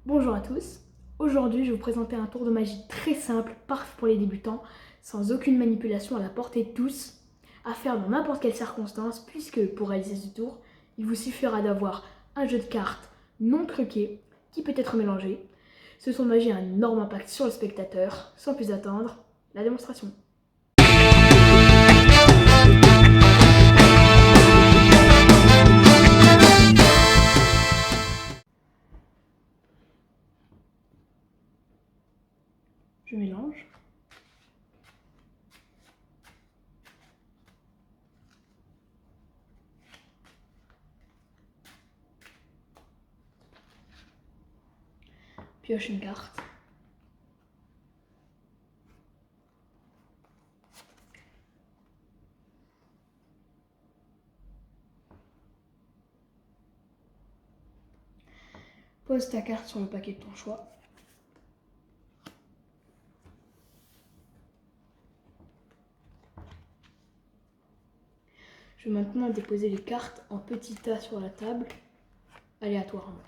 Bonjour à tous, aujourd'hui je vais vous présenter un tour de magie très simple, parfait pour les débutants, sans aucune manipulation à la portée de tous, à faire dans n'importe quelle circonstance, puisque pour réaliser ce tour, il vous suffira d'avoir un jeu de cartes non truqué qui peut être mélangé. Ce tour de magie a un énorme impact sur le spectateur. Sans plus attendre, la démonstration. Je mélange. Pioche une carte. Pose ta carte sur le paquet de ton choix. Je vais maintenant déposer les cartes en petits tas sur la table, aléatoirement.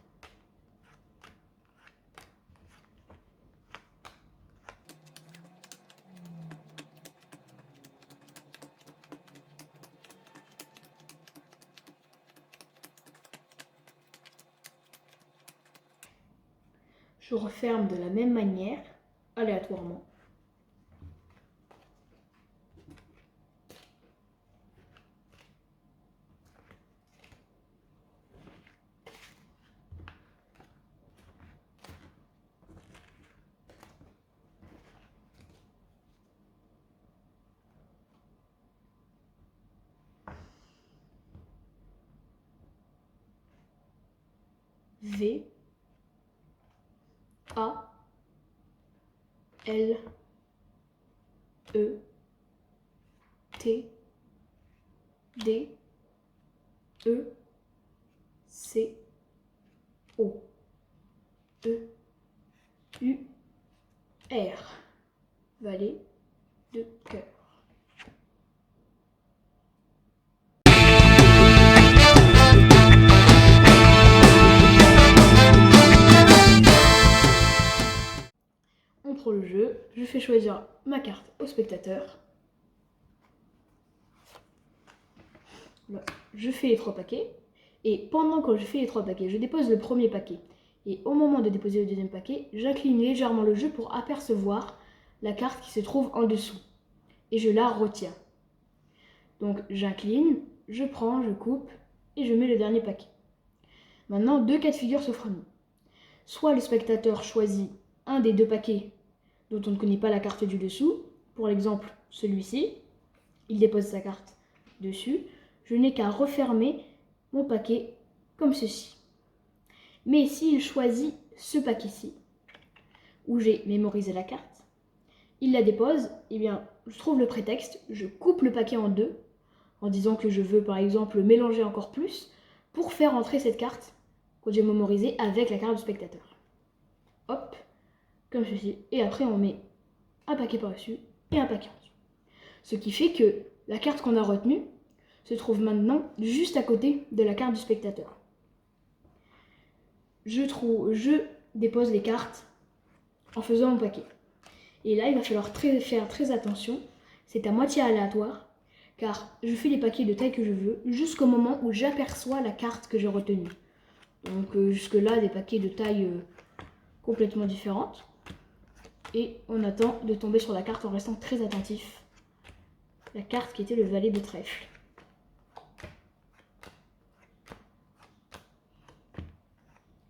Je referme de la même manière, aléatoirement. V, A, L, E, T, D, E, C, O, E, U, R. Valet de cœur. On prend le jeu, je fais choisir ma carte au spectateur. Là, je fais les 3 paquets. Et pendant que je fais les 3 paquets, je dépose le premier paquet. Et au moment de déposer le deuxième paquet, j'incline légèrement le jeu pour apercevoir la carte qui se trouve en dessous. Et je la retiens. Donc j'incline, je prends, je coupe et je mets le dernier paquet. Maintenant, 2 cas de figure s'offrent à nous. Soit le spectateur choisit un des 2 paquets dont on ne connaît pas la carte du dessous. Pour l'exemple, celui-ci. Il dépose sa carte dessus. Je n'ai qu'à refermer mon paquet comme ceci. Mais s'il choisit ce paquet-ci, où j'ai mémorisé la carte, il la dépose, eh bien, je trouve le prétexte, je coupe le paquet en 2, en disant que je veux par exemple mélanger encore plus, pour faire entrer cette carte que j'ai mémorisée avec la carte du spectateur. Hop, comme ceci, et après on met un paquet par-dessus et un paquet en dessous. Ce qui fait que la carte qu'on a retenue se trouve maintenant juste à côté de la carte du spectateur. Je dépose les cartes en faisant mon paquet. Et là, il va falloir faire très attention. C'est à moitié aléatoire, car je fais les paquets de taille que je veux jusqu'au moment où j'aperçois la carte que j'ai retenue. Donc jusque-là, des paquets de taille complètement différentes. Et on attend de tomber sur la carte en restant très attentif. La carte qui était le valet de trèfle.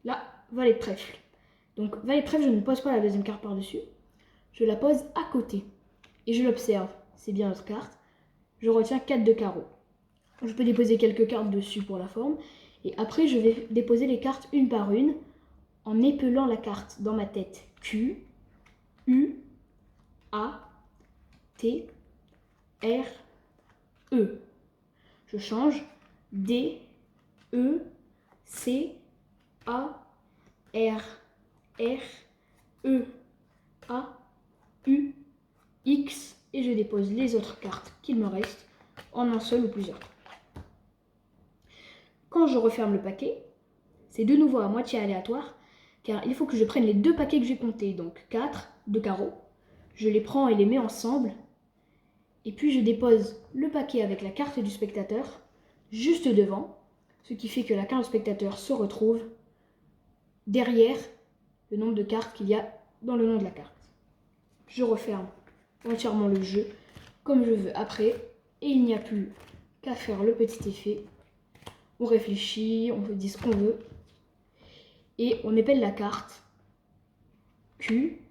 Là, valet de trèfle. Donc valet de trèfle, je ne pose pas la deuxième carte par-dessus. Je la pose à côté. Et je l'observe. C'est bien notre carte. Je retiens 4 de carreau. Je peux déposer quelques cartes dessus pour la forme. Et après, je vais déposer les cartes une par une en épelant la carte dans ma tête. Q, U, A, T, R, E. Je change. D, E, C, A, R, E, A, U, X. Et je dépose les autres cartes qu'il me reste en un seul ou plusieurs. Quand je referme le paquet, c'est de nouveau à moitié aléatoire, car il faut que je prenne les 2 paquets que j'ai comptés, donc 4 de carreaux. Je les prends et les mets ensemble. Et puis je dépose le paquet avec la carte du spectateur juste devant, ce qui fait que la carte du spectateur se retrouve derrière le nombre de cartes qu'il y a dans le nom de la carte. Je referme entièrement le jeu comme je veux après, et il n'y a plus qu'à faire le petit effet. On réfléchit, on dit ce qu'on veut, et on épelle la carte Q,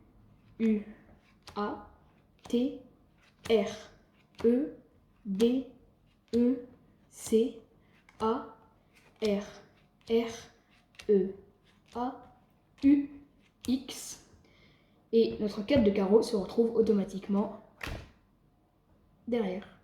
U, A, T, R, E, D, E, C, A, R, R, E, A, U, X. Et notre 4 de carreau se retrouve automatiquement derrière.